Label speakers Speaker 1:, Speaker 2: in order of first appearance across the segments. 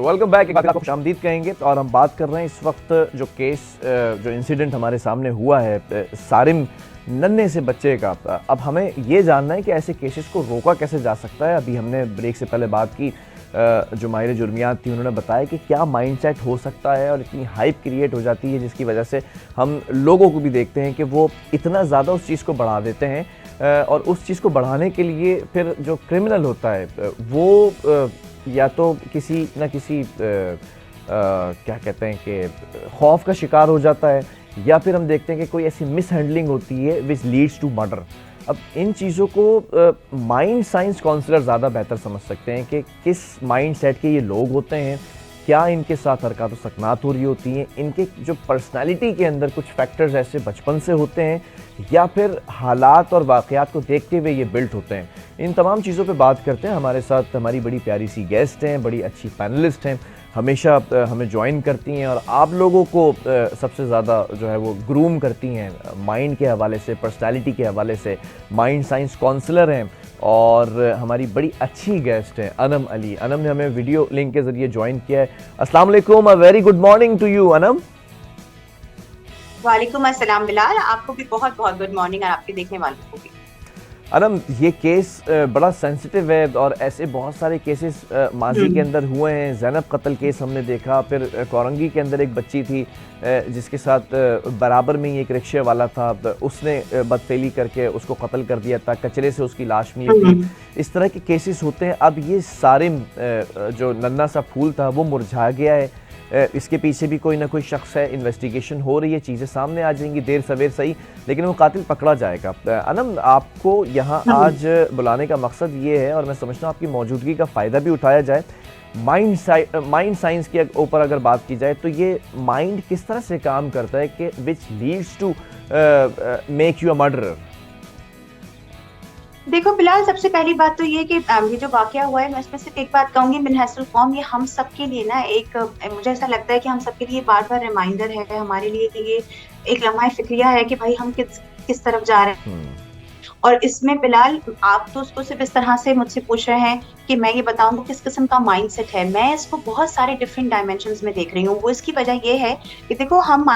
Speaker 1: Welcome back. एक बार आपको खुशामदीद कहेंगे और हम बात कर रहे हैं इस वक्त जो इंसिडेंट हमारे सामने हुआ है सारिम नन्हे से बच्चे का। अब हमें ये जानना है कि ऐसे केसेस को रोका कैसे जा सकता है। अभी हमने ब्रेक से पहले बात की, जो माहिर जुर्मियात थी उन्होंने बताया कि क्या माइंडसेट हो सकता है और इतनी हाइप क्रिएट हो जाती है जिसकी वजह से हम लोगों को भी देखते हैं कि वो इतना ज़्यादा उस चीज़ को बढ़ा देते हैं और उस चीज़ को बढ़ाने के लिए फिर जो क्रिमिनल होता है वो या तो किसी न किसी क्या कहते हैं कि खौफ का शिकार हो जाता है, या फिर हम देखते हैं कि कोई ऐसी मिस हैंडलिंग होती है विच लीड्स टू मर्डर। अब इन चीज़ों को माइंड साइंस काउंसलर ज़्यादा बेहतर समझ सकते हैं कि किस माइंड सेट के ये लोग होते हैं, क्या इनके साथ हरकत व सकनात हो रही होती हैं, इनके जो पर्सनालिटी के अंदर कुछ फैक्टर्स ऐसे बचपन से होते हैं या फिर हालात और वाक़यात को देखते हुए ये बिल्ट होते हैं। इन तमाम चीज़ों पे बात करते हैं। हमारे साथ हमारी बड़ी प्यारी सी गेस्ट हैं, बड़ी अच्छी पैनलिस्ट हैं, हमेशा हमें ज्वाइन करती हैं और आप लोगों को सबसे ज़्यादा जो है वो ग्रूम करती हैं माइंड के हवाले से, पर्सनालिटी के हवाले से। माइंड साइंस काउंसलर हैं और हमारी बड़ी अच्छी गेस्ट हैं अनम अली। अनम ने हमें वीडियो लिंक के ज़रिए ज्वाइन किया है। अस्सलाम वालेकुम, a very good morning to you Anam.
Speaker 2: वालेकुम अस्सलाम बिलाल, आपको भी बहुत बहुत गुड मॉर्निंग और आपके देखने वालों को भी।
Speaker 1: अनम, ये केस बड़ा सेंसिटिव है और ऐसे बहुत सारे केसेस माजी के अंदर हुए हैं। ज़ैनब कत्ल केस हमने देखा, फिर कोरंगी के अंदर एक बच्ची थी जिसके साथ बराबर में ही एक रिक्शे वाला था, उसने बदफेली करके उसको कत्ल कर दिया था, कचरे से उसकी लाश मिली थी। इस तरह के केसेस होते हैं। अब ये सारिम जो नन्हा सा फूल था वो मुरझा गया है, इसके पीछे भी कोई ना कोई शख्स है, इन्वेस्टिगेशन हो रही है, चीज़ें सामने आ जाएंगी देर सवेर सही, लेकिन वो कातिल पकड़ा जाएगा। अनम, आपको यहाँ आज बुलाने का मकसद ये है और मैं समझता हूँ आपकी मौजूदगी का फ़ायदा भी उठाया जाए। माइंड साइंस के ऊपर अगर बात की जाए तो ये माइंड किस तरह से काम करता है कि which leads to make you a murderer.
Speaker 2: देखो बिलाल, सबसे पहली बात तो ये कि ये जो वाकया हुआ है, मैं इसमें सिर्फ एक बात कहूंगी, मिनहसुल कौम, ये हम सब के लिए ना एक, मुझे ऐसा लगता है कि हम सब के लिए बार बार रिमाइंडर है, हमारे लिए कि ये एक लम्हा फिक्रिया है कि भाई हम किस तरफ जा रहे हैं। और इसमें बिलाल, आप तो उसको सिर्फ इस तरह से मुझसे पूछ रहे हैं कि मैं ये बताऊंगा किस किस्म का माइंडसेट है। मैं इसको बहुत सारे डिफरेंट डायमेंशंस में देख रही हूँ। वो इसकी वजह ये है कि देखो, हम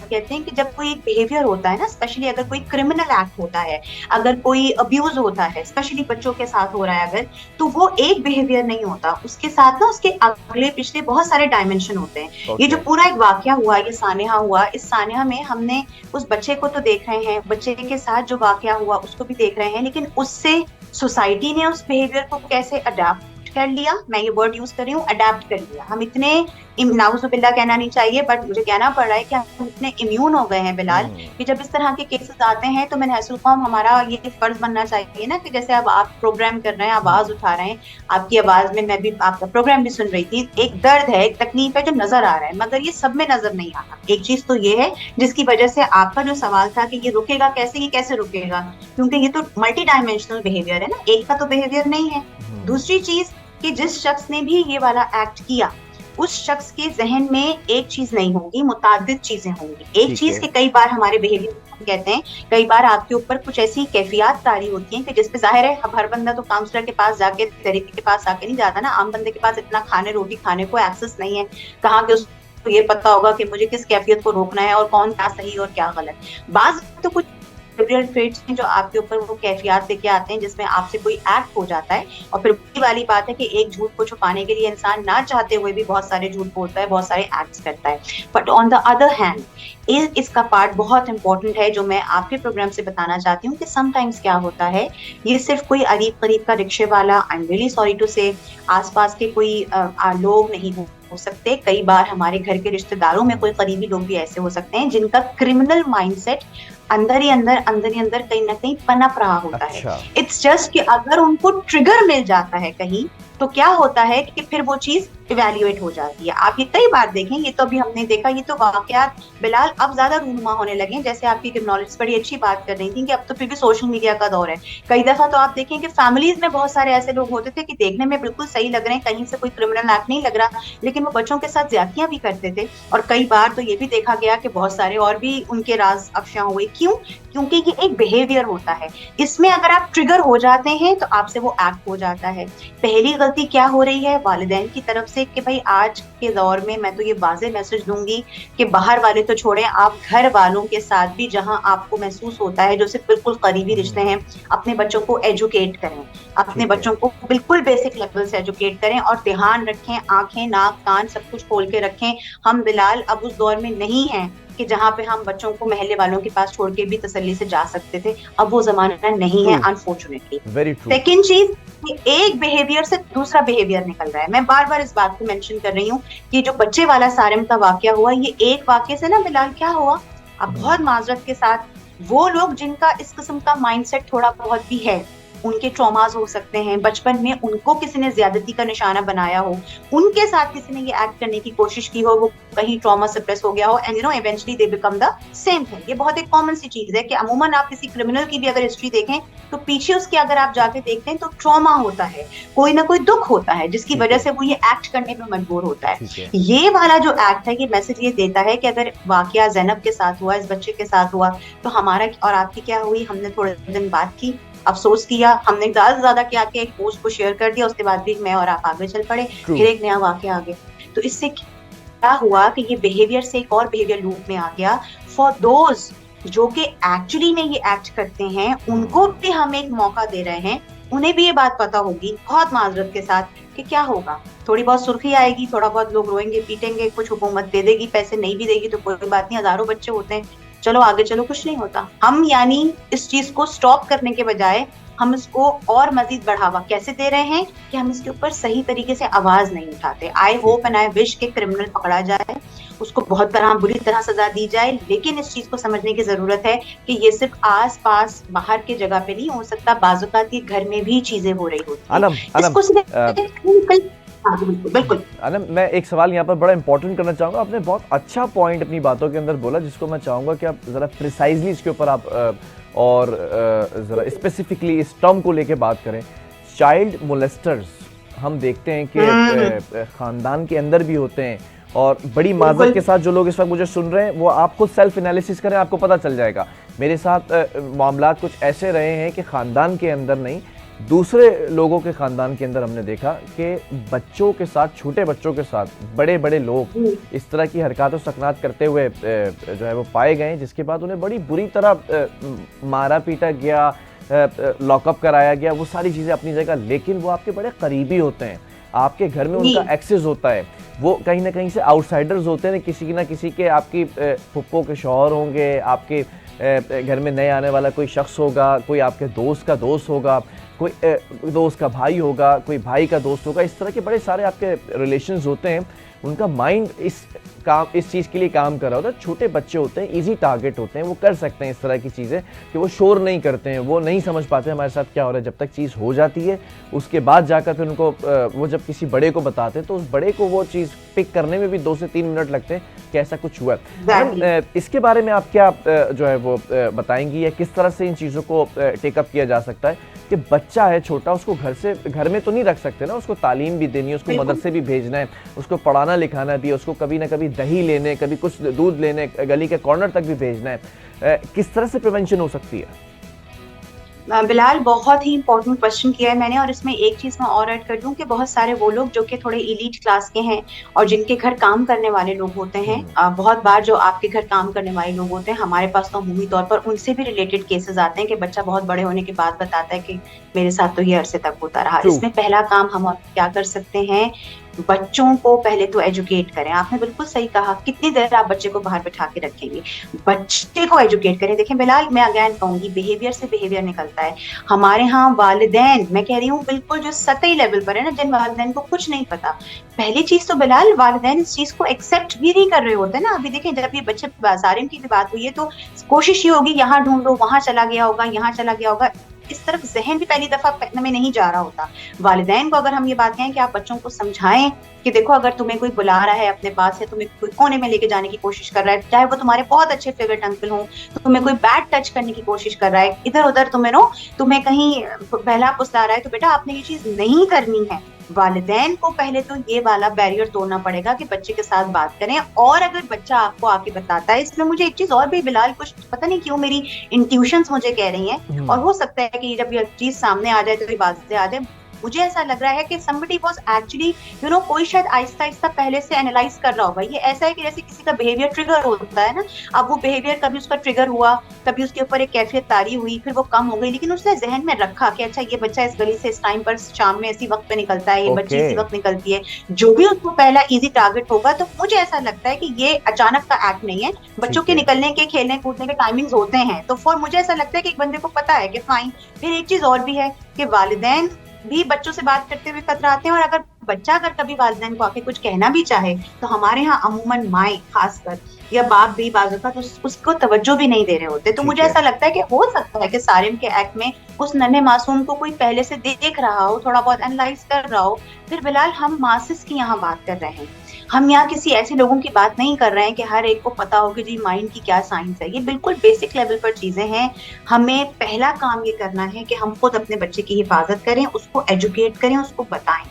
Speaker 2: कहते हैं कि जब कोई एक बिहेवियर होता है ना, स्पेशली अगर कोई क्रिमिनल एक्ट होता है, अगर कोई अब्यूज होता है, स्पेशली बच्चों के साथ हो रहा है अगर, तो वो एक बिहेवियर नहीं होता, उसके साथ ना उसके अगले पिछले बहुत सारे डायमेंशन होते हैं। ये जो पूरा एक वाकया हुआ, ये सानेहा हुआ, इस सानेहा में हमने उस बच्चे को तो देख रहे हैं, बच्चे के साथ जो वाकया हुआ उसको भी देख रहे हैं, लेकिन उससे सोसाइटी ने उस बिहेवियर को कैसे अडॉप्ट कर लिया, मैं ये वर्ड यूज कर रही हूँ, अडेप्ट कर लिया। हम इतने, नाउजुबिल्लाह कहना नहीं चाहिए बट मुझे कहना पड़ रहा है कि हम इतने इम्यून हो गए हैं बिलाल कि जब इस तरह के केसेस आते हैं तो मिनहसुल कौम हमारा ये फर्ज बनना चाहिए ना कि जैसे अब आप प्रोग्राम कर रहे हैं, आवाज उठा रहे हैं, आपकी आवाज में मैं भी आपका प्रोग्राम भी सुन रही थी, एक दर्द है, एक तकलीफ है जो नजर आ रहा है, मगर ये सब में नजर नहीं आ रहा। एक चीज तो ये है जिसकी वजह से आपका जो सवाल था कि ये रुकेगा कैसे, ये कैसे रुकेगा, क्योंकि ये तो मल्टी डायमेंशनल बिहेवियर है ना, एक का तो बिहेवियर नहीं है। दूसरी चीज कि जिस शख्स ने भी ये वाला एक्ट किया, उस शख्स के जहन में एक चीज नहीं होगी, मुतादिद चीजें होंगी। एक चीज के कई बार हमारे बिहेवियर कहते हैं, कई बार आपके ऊपर कुछ ऐसी कैफियत तारी होती हैं कि जिसपे जाहिर है हर बंदा तो काउंसलर के पास जाके, थेरेपी के पास जाके नहीं जाता ना। आम बंदे के पास इतना खाने रोटी खाने को एक्सेस नहीं है, कहाँ के उसको ये पता होगा कि मुझे किस कैफियत को रोकना है और कौन क्या सही और क्या गलत। बाज तो कुछ ट्रेट्स हैं जो आपके ऊपर वो कैफियत लेके आते हैं जिसमें आपसे कोई एक्ट हो जाता है, और फिर वही वाली बात है कि एक झूठ को छुपाने के लिए इंसान ना चाहते हुए भी बहुत सारे झूठ बोलता है, बहुत सारे एक्ट्स करता है। But on the other hand इसका पार्ट बहुत इंपॉर्टेंट है जो मैं आपके प्रोग्राम से बताना चाहती हूँ कि समटाइम्स क्या होता है, ये सिर्फ कोई अरीब करीब का रिक्शे वाला, I am really sorry to say, आसपास के कोई लोग नहीं हो सकते। कई बार हमारे घर के रिश्तेदारों में कोई करीबी लोग भी ऐसे हो सकते हैं जिनका क्रिमिनल माइंडसेट अंदर ही अंदर कहीं ना कहीं पनप रहा होता है। इट्स जस्ट कि अगर उनको ट्रिगर मिल जाता है कहीं, तो क्या होता है कि फिर वो चीज इवेल्युएट हो जाती है। आप ये कई बार देखें, ये तो अभी हमने देखा, ये तो वाकयात बिलाल अब ज्यादा रूनुमा होने लगे। जैसे आपकी क्रिमिनोलॉजिस्ट बड़ी अच्छी बात कर रही थी कि अब तो फिर भी सोशल मीडिया का दौर है। कई दफा तो आप देखें कि फैमिलीज में बहुत सारे ऐसे लोग होते थे कि देखने में बिल्कुल सही लग रहे हैं, कहीं से कोई क्रिमिनल एक्ट नहीं लग रहा, लेकिन वो बच्चों के साथ ज्यादतियां भी करते थे। और कई बार तो ये भी देखा गया कि बहुत सारे और भी उनके राज अफशा हुए। क्यों? क्योंकि ये एक बिहेवियर होता है, इसमें अगर आप ट्रिगर हो जाते हैं तो आपसे वो एक्ट हो जाता है। पहली गलती क्या हो रही है वालिदैन की तरफ से कि भाई आज के दौर में मैं तो ये वाज़ेह मैसेज दूंगी कि बाहर वाले तो छोड़ें, आप घर वालों के साथ भी जहां आपको महसूस होता है जो सिर्फ बिल्कुल करीबी रिश्ते हैं, अपने बच्चों को एजुकेट करें, अपने
Speaker 1: ठीक है।
Speaker 2: बच्चों को बिल्कुल बेसिक लेवल से एजुकेट करें और ध्यान रखें, आंखें नाक कान सब कुछ खोल के रखें। हम बिलाल अब उस दौर में नहीं हैं कि जहां पे हम बच्चों को मोहल्ले वालों के पास छोड़ के भी तसल्ली से जा सकते थे, अब वो जमाना नहीं है
Speaker 1: true,
Speaker 2: unfortunately.
Speaker 1: Very true.
Speaker 2: Second चीज, एक बिहेवियर से दूसरा बिहेवियर निकल रहा है। मैं बार बार इस बात को मेंशन कर रही हूँ कि जो बच्चे वाला सारिम का वाकया हुआ, ये एक वाकये से ना बिलाल क्या हुआ, अब बहुत माजरत के साथ, वो लोग जिनका इस किस्म का माइंडसेट थोड़ा बहुत भी है, उनके ट्रॉमास हो सकते हैं, बचपन में उनको किसी ने ज्यादती का निशाना बनाया हो, उनके साथ किसी ने ये एक्ट करने की कोशिश की हो, वो कहीं ट्रॉमा सप्रेस हो गया हो, and eventually they become the same thing. ये बहुत एक कॉमन सी चीज है कि अमूमन आप किसी क्रिमिनल की भी अगर हिस्ट्री देखें तो पीछे उसके अगर आप जाके देखते हैं तो ट्रॉमा होता है, कोई ना कोई दुख होता है जिसकी वजह से वो ये एक्ट करने में मजबूर होता है। ये वाला जो एक्ट है, ये मैसेज ये देता है कि अगर वाकया ज़ैनब के साथ हुआ, इस बच्चे के साथ हुआ, तो हमारा और आपकी क्या हुई, हमने थोड़े दिन बात की, अफसोस किया, हमने ज्यादा से ज्यादा क्या किया, एक पोस्ट को शेयर कर दिया, उसके बाद भी मैं और आप आगे चल पड़े, फिर एक नया वाकया आ गया। तो इससे क्या हुआ कि ये बिहेवियर से एक और बिहेवियर लूप में आ गया। फॉर दोज जो कि एक्चुअली में ये एक्ट करते हैं, उनको भी हम एक मौका दे रहे हैं, उन्हें भी ये बात पता होगी बहुत माजरत के साथ कि क्या होगा, थोड़ी बहुत सुर्खी आएगी, थोड़ा बहुत लोग रोएंगे पीटेंगे, कुछ हुकूमत दे देगी, पैसे नहीं भी देगी तो कोई बात नहीं, हजारों बच्चे होते हैं, चलो आगे चलो, कुछ नहीं होता। हम यानी इस चीज को स्टॉप करने के बजाय हम इसको और मजीद बढ़ावा कैसे दे रहे हैं कि हम इसके ऊपर सही तरीके से आवाज नहीं उठाते। I hope and I wish के क्रिमिनल पकड़ा जाए, उसको बहुत बुरी तरह सजा दी जाए, लेकिन इस चीज को समझने की जरूरत है कि ये सिर्फ आस पास बाहर के जगह पे नहीं हो सकता, बाजुकात ये घर में भी चीजें हो रही होती हैं। इसको सिर्फ बिल्कुल।
Speaker 1: अनम, मैं एक सवाल यहाँ पर बड़ा इंपॉर्टेंट करना चाहूँगा। आपने बहुत अच्छा पॉइंट अपनी बातों के अंदर बोला, जिसको मैं चाहूँगा कि आप ज़रा प्रिसाइजली इसके ऊपर आप और ज़रा स्पेसिफिकली इस टर्म को लेके बात करें। चाइल्ड मोलेस्टर्स हम देखते हैं कि ख़ानदान के अंदर भी होते हैं, और बड़ी माजरत के साथ जो लोग इस वक्त मुझे सुन रहे हैं वो आप खुद सेल्फ एनालिसिस करें, आपको पता चल जाएगा। मेरे साथ मामला कुछ ऐसे रहे हैं कि ख़ानदान के अंदर नहीं, दूसरे लोगों के ख़ानदान के अंदर हमने देखा कि बच्चों के साथ, छोटे बच्चों के साथ बड़े बड़े लोग इस तरह की हरकत और सकनात करते हुए जो है वो पाए गए, जिसके बाद उन्हें बड़ी बुरी तरह मारा पीटा गया, लॉकअप कराया गया, वो सारी चीज़ें अपनी जगह, लेकिन वो आपके बड़े करीबी होते हैं, आपके घर में उनका एक्सेस होता है, वो कहीं ना कहीं से आउटसाइडर्स होते हैं, किसी ना किसी के, आपकी फुप्पो के शौहर होंगे, आपके घर में नए आने वाला कोई शख्स होगा, कोई आपके दोस्त का दोस्त होगा, कोई दोस्त का भाई होगा, कोई भाई का दोस्त होगा, इस तरह के बड़े सारे आपके रिलेशंस होते हैं। उनका माइंड इस चीज़ के लिए काम कर रहा होता है। छोटे बच्चे होते हैं, इजी टारगेट होते हैं, वो कर सकते हैं इस तरह की चीज़ें कि वो शोर नहीं करते हैं, वो नहीं समझ पाते हमारे साथ क्या हो रहा है। जब तक चीज़ हो जाती है उसके बाद जाकर फिर उनको वो जब किसी बड़े को बताते हैं तो उस बड़े को वो चीज़ पिक करने में भी 2 से 3 मिनट लगते हैं कि ऐसा कुछ हुआ है। इसके बारे में आप क्या जो है वो बताएंगी, या किस तरह से इन चीज़ों को टेकअप किया जा सकता है कि बच्चा है छोटा, उसको घर में तो नहीं रख सकते ना, उसको तालीम भी देनी है, उसको मदरसे भी भेजना है, उसको पढ़ाना लिखाना भी है, उसको कभी ना कभी दही लेने, कभी कुछ दूध लेने गली के कॉर्नर तक भी भेजना है। किस तरह से प्रिवेंशन हो सकती है?
Speaker 2: बिलाल, बहुत ही इंपॉर्टेंट क्वेश्चन किया है मैंने, और इसमें एक चीज मैं और ऐड कर दूं कि बहुत सारे वो लोग जो कि थोड़े इलीट क्लास के हैं और जिनके घर काम करने वाले लोग होते हैं, बहुत बार जो आपके घर काम करने वाले लोग होते हैं, हमारे पास तो अमूमी तौर पर उनसे भी रिलेटेड केसेस आते हैं कि बच्चा बहुत बड़े होने के बाद बताता है कि मेरे साथ तो ये अरसे तक होता रहा। इसमें पहला काम हम क्या कर सकते हैं, बच्चों को पहले तो एजुकेट करें। आपने बिल्कुल सही कहा, कितनी देर आप बच्चे को बाहर बैठा के रखेंगे, बच्चे को एजुकेट करें। देखें बिलाल, मैं अगेन कहूंगी, बिहेवियर से बिहेवियर निकलता है। हमारे यहाँ वालिदैन, मैं कह रही हूँ बिल्कुल जो सतही लेवल पर है ना, जिन वालिदैन को कुछ नहीं पता, पहली चीज तो बिलाल, वालिदैन इस चीज को एक्सेप्ट भी नहीं कर रहे होते हैं ना। अभी देखें, जब ये बच्चे सारिम की भी बात हुई है तो कोशिश ये होगी यहाँ ढूंढो, वहां चला गया होगा, यहाँ चला गया होगा, इस तरफ जहन भी पहली दफा में नहीं जा रहा होता। वालिदैन को अगर हम ये बात कहें कि आप बच्चों को समझाएं कि देखो, अगर तुम्हें कोई बुला रहा है अपने पास, या तुम्हें कोई कोने में लेके जाने की कोशिश कर रहा है, चाहे वो तुम्हारे बहुत अच्छे फेवरेट अंकल हो, तो तुम्हें कोई बैड टच करने की कोशिश कर रहा है, इधर उधर तुम्हें कहीं बहला फुसला रहा है, तो बेटा आपने ये चीज नहीं करनी है। वालिदैन को पहले तो ये वाला बैरियर तोड़ना पड़ेगा कि बच्चे के साथ बात करें। और अगर बच्चा आपको आके बताता है, इसमें मुझे एक चीज और भी बिलाल, कुछ पता नहीं क्यों मेरी इंट्यूशंस मुझे कह रही हैं, और हो सकता है कि जब ये चीज सामने आ जाए तो ये बात से आ जाए, मुझे ऐसा लग रहा है कि somebody was actually कोई शायद आहिस्ता आहिस्ता पहले से एनालाइज कर रहा होगा। ये ऐसा है कि जैसे किसी का बिहेवियर ट्रिगर होता है ना, अब वो बिहेवियर कभी उसका ट्रिगर हुआ, कभी उसके ऊपर एक कैफियत तारी हुई, फिर वो कम हो गई, लेकिन उसने जहन में रखा कि अच्छा ये बच्चा इस गली से इस टाइम पर शाम में इसी वक्त पे निकलता है, ये बच्ची
Speaker 1: ओके,
Speaker 2: इसी वक्त निकलती है, जो भी उसको पहला इजी टारगेट होगा। तो मुझे ऐसा लगता है कि ये अचानक का एक्ट नहीं है, बच्चों
Speaker 1: ठीक
Speaker 2: के
Speaker 1: है,
Speaker 2: निकलने के खेलने कूदने के टाइमिंग्स होते हैं। तो फॉर मुझे ऐसा लगता है कि एक बंदे को पता है कि फाइन। फिर एक चीज और भी है कि वालिदैन भी बच्चों से बात करते हुए कतराते हैं, और अगर बच्चा अगर कभी वालिदैन को आके कुछ कहना भी चाहे तो हमारे यहाँ अमूमन माएं खासकर या बाप भी बाज़ तो उसको तवज्जो भी नहीं दे रहे होते। तो
Speaker 1: ठीक
Speaker 2: मुझे
Speaker 1: है।
Speaker 2: ऐसा लगता है कि हो सकता है कि सारिम के एक्ट में उस नन्हे मासूम को कोई पहले से देख रहा हो, थोड़ा बहुत एनालाइज कर रहा हो। फिर बिलाल, हम मासिस की यहाँ बात कर रहे हैं, हम यहाँ किसी ऐसे लोगों की बात नहीं कर रहे हैं कि हर एक को पता हो कि जी माइंड की क्या साइंस है। ये बिल्कुल बेसिक लेवल पर चीजें हैं। हमें पहला काम ये करना है कि हम खुद अपने बच्चे की हिफाजत करें, उसको एजुकेट करें, उसको बताएं।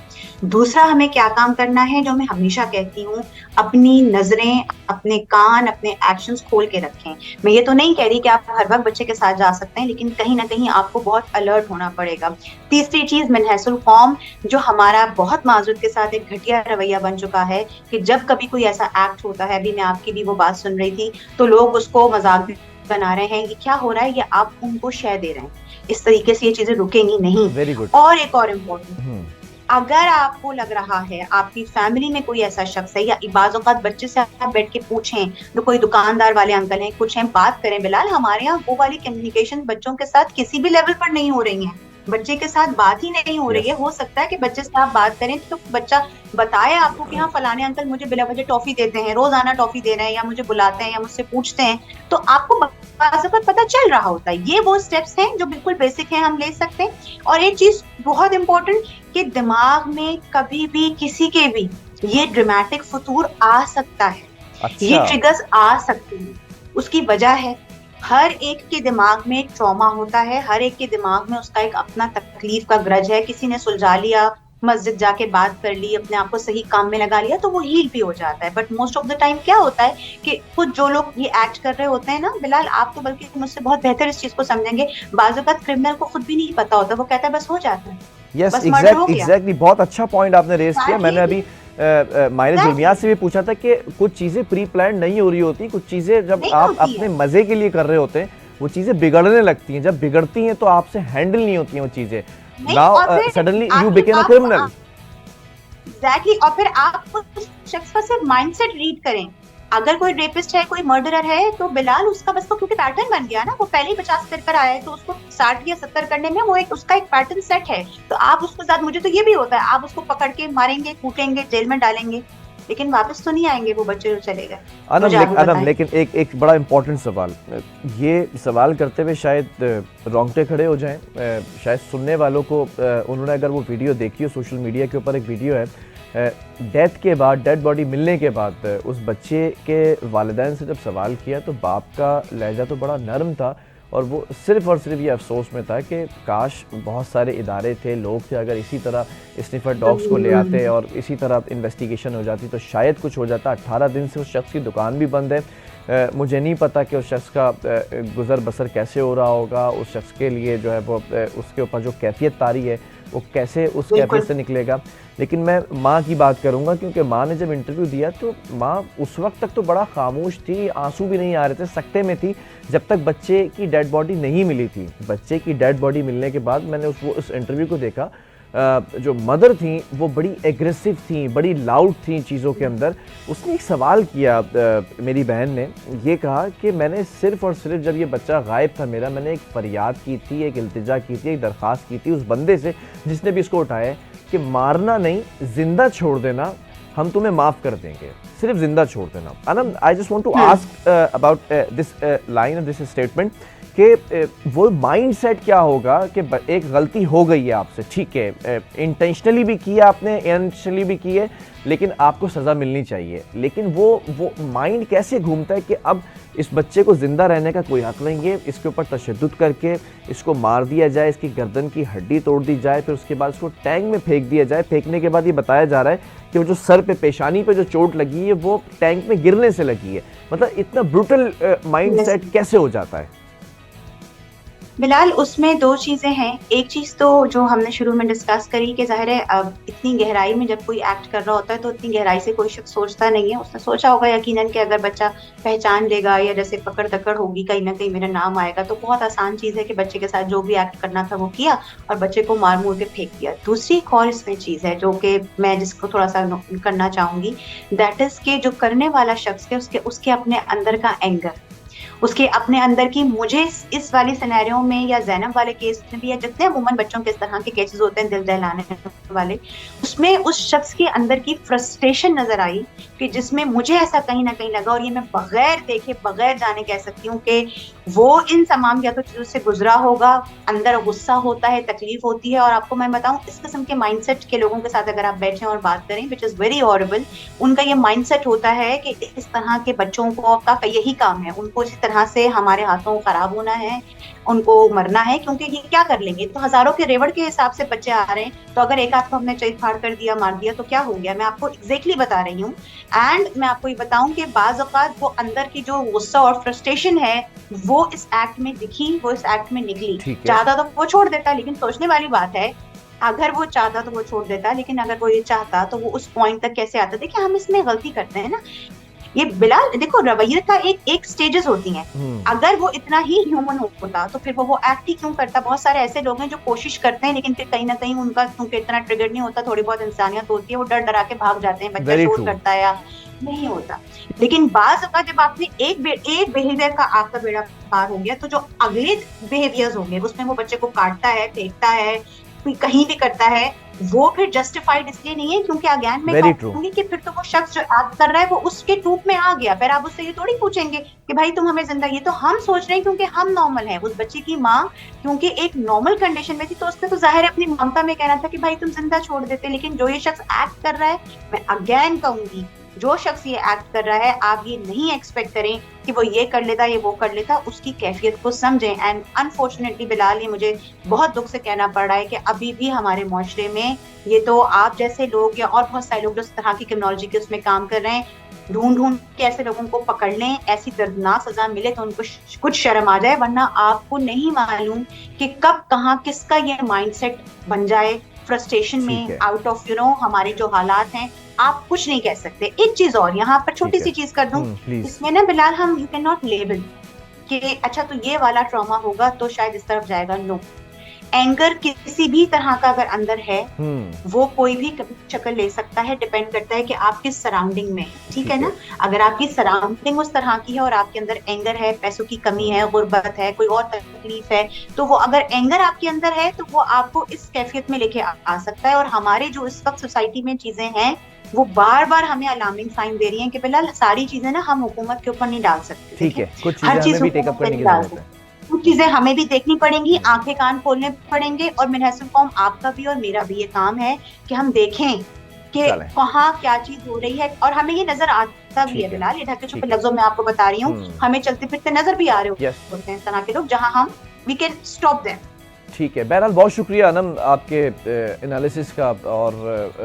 Speaker 2: दूसरा हमें क्या काम करना है, जो मैं हमेशा कहती हूँ, अपनी नजरें, अपने कान, अपने एक्शंस खोल के रखें। मैं ये तो नहीं कह रही कि आप हर वक्त बच्चे के साथ जा सकते हैं, लेकिन कहीं ना कहीं आपको बहुत अलर्ट होना पड़ेगा। तीसरी चीज, मिनहसुल कौम, जो हमारा बहुत माजूद के साथ एक घटिया रवैया बन चुका है कि जब कभी कोई ऐसा एक्ट होता है, अभी मैं आपकी भी वो बात सुन रही थी, तो लोग उसको मजाक बना रहे हैं, ये क्या हो रहा है, ये आप उनको शय दे रहे हैं। इस तरीके से ये चीजें रुकेंगी नहीं।
Speaker 1: Very good.
Speaker 2: और एक और इम्पोर्टेंट, अगर आपको लग रहा है आपकी फैमिली में कोई ऐसा शख्स है, या बाज़ औक़ात बच्चे से आप बैठ के पूछें, तो कोई दुकानदार वाले अंकल हैं, कुछ हैं, बात करें। बिलाल, हमारे यहाँ वो वाली कम्युनिकेशन बच्चों के साथ किसी भी लेवल पर नहीं हो रही है, बच्चे के साथ बात ही नहीं हो रही है। हो सकता है कि बच्चे से आप बात करें तो बच्चा बताए आपको कि हाँ फलाने अंकल मुझे बिला वजह टॉफी देते हैं, रोजाना टॉफी दे रहे हैं, या मुझे बुलाते हैं, या मुझसे पूछते हैं, तो आपको पता चल रहा होता है। ये वो स्टेप्स हैं जो बिल्कुल बेसिक हैं, हम ले सकते हैं। और एक चीज बहुत इंपॉर्टेंट, कि दिमाग में कभी भी किसी के भी ये ड्रामेटिक फतूर आ सकता है, ये
Speaker 1: अच्छा,
Speaker 2: ट्रिगर्स आ सकते हैं। उसकी वजह है, हर एक के दिमाग में एक ट्रॉमा होता है, हर एक के दिमाग में उसका एक अपना तकलीफ का ग्रज है। किसी ने सुलझा लिया, मस्जिद जाके बात कर ली, अपने आप को सही काम में लगा लिया, तो वो हील भी हो जाता है। But most of the time क्या होता है कि खुद जो लोग ये एक्ट कर रहे होते हैं ना बिलाल, आप तो बल्कि मुझसे बहुत बेहतर इस चीज को समझेंगे, बाज़ औक़ात क्रिमिनल को खुद भी नहीं पता होता, वो कहता है बस हो जाता है,
Speaker 1: यस,
Speaker 2: बस मर्डर हो गया।
Speaker 1: एग्जैक्टली, बहुत अच्छा पॉइंट आपने रेज किया। मैंने अभी मायने
Speaker 2: Exactly.
Speaker 1: जुर्मियात से भी पूछा था कि कुछ चीज़ें प्री प्लान नहीं हो रही होती, कुछ चीज़ें जब
Speaker 2: नहीं
Speaker 1: आप
Speaker 2: होती
Speaker 1: अपने
Speaker 2: है।
Speaker 1: मज़े के लिए कर रहे होते हैं वो चीज़ें बिगड़ने लगती हैं। जब बिगड़ती हैं तो आपसे हैंडल नहीं होती हैं वो चीज़ें।
Speaker 2: नहीं,
Speaker 1: नाउ
Speaker 2: और फिर
Speaker 1: सडनली यू
Speaker 2: आपके
Speaker 1: became a
Speaker 2: pass
Speaker 1: criminal.
Speaker 2: Exactly, और फिर आप उस शख्स का सिर्फ माइंडसेट रीड करें। अगर कोई रेपिस्ट है, कोई मर्डरर है, तो बिलाल उसका बस, तो क्योंकि पैटर्न बन गया ना, वो पहले ही 50 कर आया है, तो उसको 60 या 70 करने में वो एक उसका एक पैटर्न सेट है। तो आप उसको साथ, मुझे तो ये भी होता है, आप उसको पकड़ के मारेंगे, कूटेंगे, जेल में डालेंगे, लेकिन वापस तो नहीं आएंगे वो बच्चे जो चले गए। मुझे आप
Speaker 1: अनम,
Speaker 2: बताएं।
Speaker 1: लेकिन एक बड़ा इंपॉर्टेंट सवाल, ये सवाल करते हुए शायद रोंगटे खड़े हो जाएं, शायद सुनने वालों को, उन्होंने अगर वो वीडियो देखी हो, सोशल मीडिया के ऊपर एक वीडियो है, डेथ के बाद, डेड बॉडी मिलने के बाद उस बच्चे के वालिदैन से जब सवाल किया तो बाप का लहजा तो बड़ा नरम था, और वो सिर्फ़ और सिर्फ ये अफसोस में था कि काश बहुत सारे इदारे थे, लोग थे, अगर इसी तरह स्निफर डॉग्स को ले आते और इसी तरह इन्वेस्टिगेशन हो जाती तो शायद कुछ हो जाता। 18 दिन से उस शख्स की दुकान भी बंद है। मुझे नहीं पता कि उस शख्स का गुज़र बसर कैसे हो रहा होगा, उस शख्स के लिए जो है वो उसके ऊपर जो कैफियत तारी है वो कैसे उस कैफियत से निकलेगा। लेकिन मैं माँ की बात करूँगा, क्योंकि माँ ने जब इंटरव्यू दिया तो माँ उस वक्त तक तो बड़ा खामोश थी, आंसू भी नहीं आ रहे थे, सकते में थी, जब तक बच्चे की डेड बॉडी नहीं मिली थी। बच्चे की डेड बॉडी मिलने के बाद मैंने उस इंटरव्यू को देखा, जो मदर थी वो बड़ी एग्रेसिव थी, बड़ी लाउड थी चीज़ों के अंदर। उसने एक सवाल किया, मेरी बहन ने ये कहा कि मैंने सिर्फ़ और सिर्फ जब ये बच्चा गायब था मेरा, मैंने एक फ़रियाद की थी, एक इल्तिजा की थी, एक दरख्वास्त की थी उस बंदे से जिसने भी इसको उठाया कि मारना नहीं, ज़िंदा छोड़ देना, हम तुम्हें माफ़ कर देंगे, सिर्फ ज़िंदा छोड़ देना। Anam, I just want to ask about this line, this statement, कि वो माइंडसेट क्या होगा कि एक गलती हो गई है आपसे, ठीक है, इंटेंशनली भी की है आपने, इंटेंशनली भी की है, लेकिन आपको सज़ा मिलनी चाहिए, लेकिन वो माइंड कैसे घूमता है कि अब इस बच्चे को ज़िंदा रहने का कोई हक नहीं है, इसके ऊपर तशद्दुद करके इसको मार दिया जाए, इसकी गर्दन की हड्डी तोड़ दी जाए, फिर उसके बाद इसको टैंक में फेंक दिया जाए। फेंकने के बाद ये बताया जा रहा है कि वो जो सर पे, पेशानी पे जो चोट लगी है वो टैंक में गिरने से लगी है। मतलब इतना ब्रूटल माइंड सेट कैसे हो जाता है?
Speaker 2: बिलाल, उसमें दो चीजें हैं। एक चीज तो जो हमने शुरू में डिस्कस करी कि जाहिर है अब इतनी गहराई में जब कोई एक्ट कर रहा होता है तो इतनी गहराई से कोई शख्स सोचता नहीं है। उसने सोचा होगा यकीनन कि अगर बच्चा पहचान लेगा या जैसे पकड़ दकड़ होगी कहीं ना कहीं मेरा नाम आएगा, तो बहुत आसान चीज है कि बच्चे के साथ जो भी एक्ट करना था वो किया और बच्चे को मार मूर के फेंक दिया। दूसरी एक और इसमें चीज है जो कि मैं जिसको थोड़ा सा करना चाहूंगी, दैट इज के जो करने वाला शख्स है उसके उसके अपने अंदर का एंगर, उसके अपने अंदर की, मुझे इस वाले सिनेरियो में या जैनब वाले केस में भी या जितने अमूमन बच्चों के इस तरह के केसेस होते हैं दिल दहलाने वाले, उसमें उस शख्स के अंदर की फ्रस्ट्रेशन नजर आई कि जिसमें मुझे ऐसा कहीं ना कहीं लगा, और ये मैं बगैर देखे बगैर जाने कह सकती हूँ कि वो इन तमाम या तो चीजों से गुजरा होगा, अंदर गुस्सा होता है, तकलीफ होती है। और आपको मैं बताऊं, इस किस्म के माइंडसेट के लोगों के साथ अगर आप बैठे और बात करें, विच इज वेरी हॉरिबल, उनका ये माइंडसेट होता है कि इस तरह के बच्चों को का यही काम है, उनको इसी तरह से हमारे हाथों खराब होना है, उनको मरना है, क्योंकि ये क्या कर लेंगे। तो हजारों के रेवड़ के हिसाब से बच्चे आ रहे हैं, तो अगर एक आध को हमने चीर फाड़ कर दिया, मार दिया, तो क्या हो गया। मैं आपको एग्जैक्टली बता रही हूँ। एंड मैं आपको ये बताऊं कि बाज औकात वो अंदर की जो गुस्सा और फ्रस्ट्रेशन है वो इस एक्ट में दिखी, वो इस एक्ट में निकली। चाहता तो वो छोड़ देता, लेकिन सोचने वाली बात है, अगर वो चाहता तो वो छोड़ देता, लेकिन अगर वो ये चाहता तो वो उस पॉइंट तक कैसे आता। देखिए, हम इसमें गलती करते हैं ना। ये बिलाल देखो, रवैये का एक एक स्टेजेस होती हैं। अगर वो इतना ही ह्यूमन होता तो फिर वो एक्ट ही क्यों करता। बहुत सारे ऐसे लोग हैं जो कोशिश करते हैं, लेकिन फिर कहीं ना कहीं उनका क्योंकि इतना ट्रिगर नहीं होता, थोड़ी बहुत इंसानियत होती है, वो डर डरा के भाग जाते हैं, बच्चा शोर करता है या नहीं होता। लेकिन बाज अवत जब आपने एक बिहेवियर का आपका बेड़ा पार हो गया, तो जो अगले बिहेवियर्स होंगे उसमें वो बच्चे को काटता है, फेंकता है, कहीं भी करता है, वो फिर जस्टिफाइड इसलिए नहीं है क्योंकि अगेन मैं कहूंगी कि फिर तो वो शख्स जो एक्ट कर रहा है वो उसके ट्रूप में आ गया। फिर आप उससे ये थोड़ी पूछेंगे कि भाई तुम हमें जिंदा, ये तो हम सोच रहे हैं क्योंकि हम नॉर्मल हैं। उस बच्चे की माँ क्योंकि एक नॉर्मल कंडीशन में थी, तो उसने तो जाहिर है अपनी ममता में कहना था कि भाई तुम जिंदा छोड़ देते। लेकिन जो ये शख्स एक्ट कर रहा है, मैं अगेन कहूंगी, जो शख्स ये एक्ट कर रहा है, आप ये नहीं एक्सपेक्ट करें कि वो ये कर लेता, ये वो कर लेता, उसकी कैफियत को समझें। एंड अनफॉर्चुनेटली बिलाल, ये मुझे बहुत दुख से कहना पड़ रहा है कि अभी भी हमारे मुआशरे में ये तो आप जैसे लोग या और बहुत सारे लोग जो इस तरह की क्रिमिनोलॉजी के उसमें काम कर रहे हैं, ढूंढ ढूंढ के ऐसे लोगों को पकड़ लें, ऐसी दर्दनाक सजा मिले तो उनको कुछ शर्म आ जाए, वरना आपको नहीं मालूम कि कब कहाँ किसका ये माइंडसेट बन जाए फ्रस्ट्रेशन में, आउट ऑफ हमारे जो हालात हैं। आप कुछ नहीं कह सकते। एक चीज और यहाँ पर छोटी सी चीज कर दूं, इसमें ना बिलाल, हम यू कैन नॉट लेबल कि अच्छा तो ये वाला ट्रॉमा होगा तो शायद इस तरफ जाएगा। नो, एंगर किसी भी तरह का अगर अंदर है, वो कोई भी शक्ल ले सकता है, डिपेंड करता है कि आप किस सराउंडिंग में, ठीक है ना। अगर आपकी सराउंडिंग उस तरह की है और आपके अंदर एंगर है, पैसों की कमी है, गुर्बत है, कोई और तकलीफ है, तो वो अगर एंगर आपके अंदर है तो वो आपको इस कैफियत में लेके आ सकता है। और हमारे जो इस वक्त सोसाइटी में चीजें हैं वो बार बार हमें अलार्मिंग साइन दे रही हैं कि बिल्कुल सारी चीजें ना हम हुकूमत के ऊपर नहीं डाल सकते।
Speaker 1: ठीक है, कुछ चीजें हमें भी टेकअप करने की जरूरत है,
Speaker 2: कुछ चीजें हमें भी देखनी पड़ेंगी, आंखें कान खोलने पड़ेंगे। और मिनहसुल कौम आपका भी और मेरा भी ये काम है कि हम देखें कि कहाँ क्या चीज हो रही है। और हमें ये नजर आता भी है बिलाल, ये ढके छुपे लफ्जों में आपको बता रही हूँ, हमें चलते फिरते नजर भी आ रहे होते हैं इस तरह के लोग, जहाँ हम वी कैन स्टॉप देम।
Speaker 1: ठीक है, बहरहाल बहुत शुक्रिया अनम आपके एनालिसिस का, और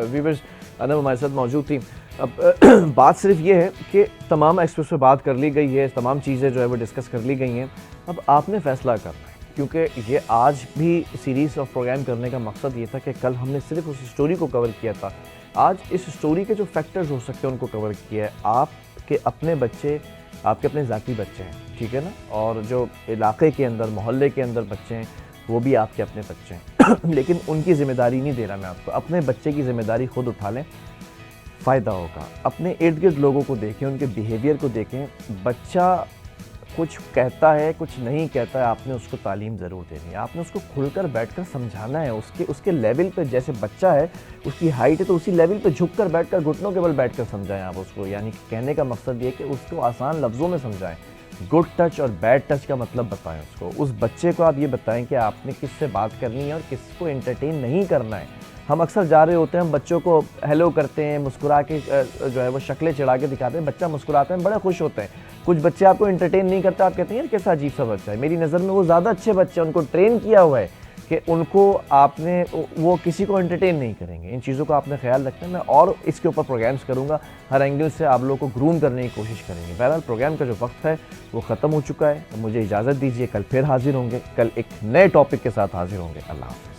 Speaker 1: व्यूअर्स अनम हमारे साथ मौजूद थी। अब बात सिर्फ ये है कि तमाम एक्सपर्ट्स पे बात कर ली गई है, तमाम चीज़ें जो है वो डिस्कस कर ली गई हैं। अब आपने फैसला करना है, क्योंकि ये आज भी सीरीज़ ऑफ प्रोग्राम करने का मकसद ये था कि कल हमने सिर्फ उस स्टोरी को कवर किया था, आज इस स्टोरी के जो फैक्टर्स हो सकते हैं उनको कवर किया है। आपके अपने बच्चे, आपके अपने ज़ाती बच्चे हैं, ठीक है ना, और जो इलाके के अंदर, मोहल्ले के अंदर बच्चे हैं वो भी आपके अपने बच्चे हैं लेकिन उनकी ज़िम्मेदारी नहीं दे रहा मैं आपको, अपने बच्चे की ज़िम्मेदारी खुद उठा लें, फ़ायदा होगा। अपने इर्द गिर्द लोगों को देखें, उनके बिहेवियर को देखें। बच्चा कुछ कहता है, कुछ नहीं कहता है, आपने उसको तालीम ज़रूर देनी है, आपने उसको खुलकर बैठकर समझाना है। उसके लेवल पे, जैसे बच्चा है उसकी हाइट है तो उसी लेवल पे झुककर बैठकर, घुटनों के बल बैठकर समझाएं आप उसको। यानी कि कहने का मकसद ये कि उसको आसान लफ्ज़ों में समझाएं, गुड टच और बैड टच का मतलब बताएं उसको। उस बच्चे को आप ये बताएं कि आपने किससे बात करनी है और किसको एंटरटेन नहीं करना है। हम अक्सर जा रहे होते हैं, हम बच्चों को हेलो करते हैं, मुस्कुरा के जो है वो शक्लें चढ़ा के दिखाते हैं, बच्चा मुस्कुराते हैं, बड़े खुश होते हैं। कुछ बच्चे आपको एंटरटेन नहीं करते, आप कहते हैं यार कैसा अजीब सा बच्चा है। मेरी नज़र में वो ज़्यादा अच्छे बच्चे हैं, उनको ट्रेन किया हुआ है कि उनको आपने वो किसी को एंटरटेन नहीं करेंगे। इन चीज़ों का आपने ख्याल रखना है। मैं और इसके ऊपर प्रोग्राम्स करूँगा, हर एंगल से आप लोगों को ग्रूम करने की कोशिश करेंगे। बहरहाल प्रोग्राम का जो वक्त है वो ख़त्म हो चुका है, तो मुझे इजाज़त दीजिए। कल फिर हाजिर होंगे, कल एक नए टॉपिक के साथ हाजिर होंगे। अल्लाह हाफ़िज़।